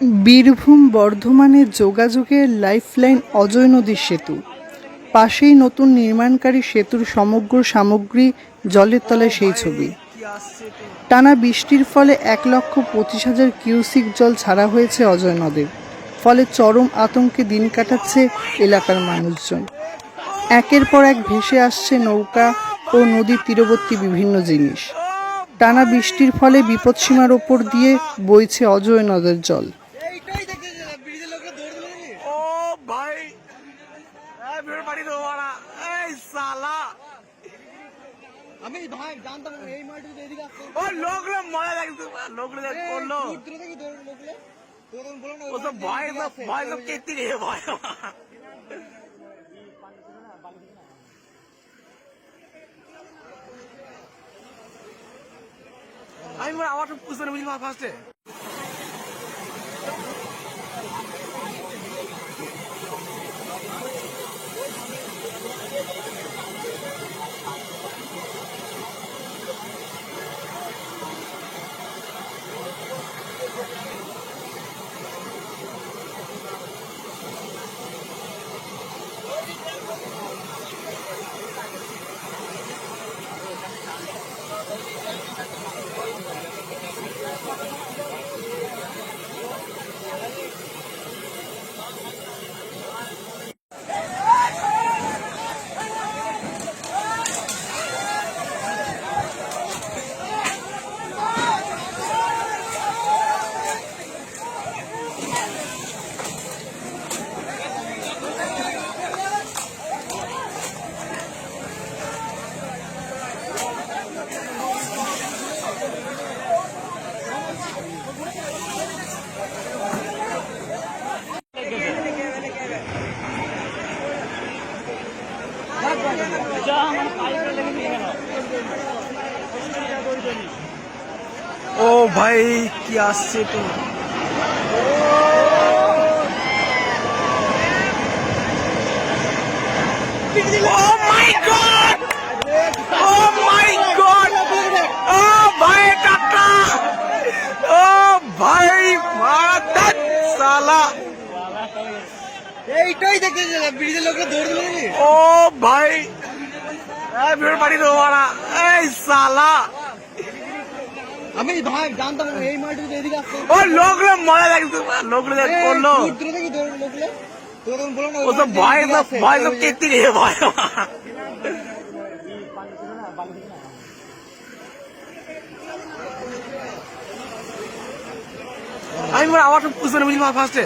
বীরভূম বর্ধমানে যোগাযোগের লাইফলাইন অজয় নদীর সেতু। পাশেই নতুন নির্মাণকারী সেতুর সমগ্র সামগ্রী জলের তলায় সেই ছবি। টানা বৃষ্টির ফলে 1,25,000 কিউসেক জল ছাড়া হয়েছে অজয় নদের। ফলে চরম আতঙ্কে দিন কাটাচ্ছে এলাকার মানুষজন। একের পর এক ভেসে আসছে নৌকা ও নদীর তীরবর্তী বিভিন্ন জিনিস। টানা বৃষ্টির ফলে বিপদসীমার ওপর দিয়ে বইছে অজয় নদের জল। আমি ভাই জানতাম এই মাটি এদিকে আসছে ও লোকগুলো মজা লাগছে লোকগুলো দেখ করলো দূর থেকে লোকগুলো তোর বলো না ও তো ভয় তো কেটে রে ভয় আমি আমার আওয়াজ পুষে বুঝলি ফার্স্টে ও ভাই কি আসছে তো Oh my God! Oh my God! Oh भाई काका! Oh भाई माता साला! এইটাই দেখতে গেলাম ব্রিজের লোকরা দৌড় দিল নাকি ও ভাই এই ভিড় বাড়ি দো মারা এই সালা আমি ভাই জানতাম এই মাটি এদিকে আসছে ও লোকগুলো মজা লাগছে লোকগুলো দেখ করলো দূর থেকে লোকগুলো তোর বলো না ও তো ভয় তো কেটে রে ভয় আমি আমার আওয়াজ পুষে বুঝলি ফার্স্টে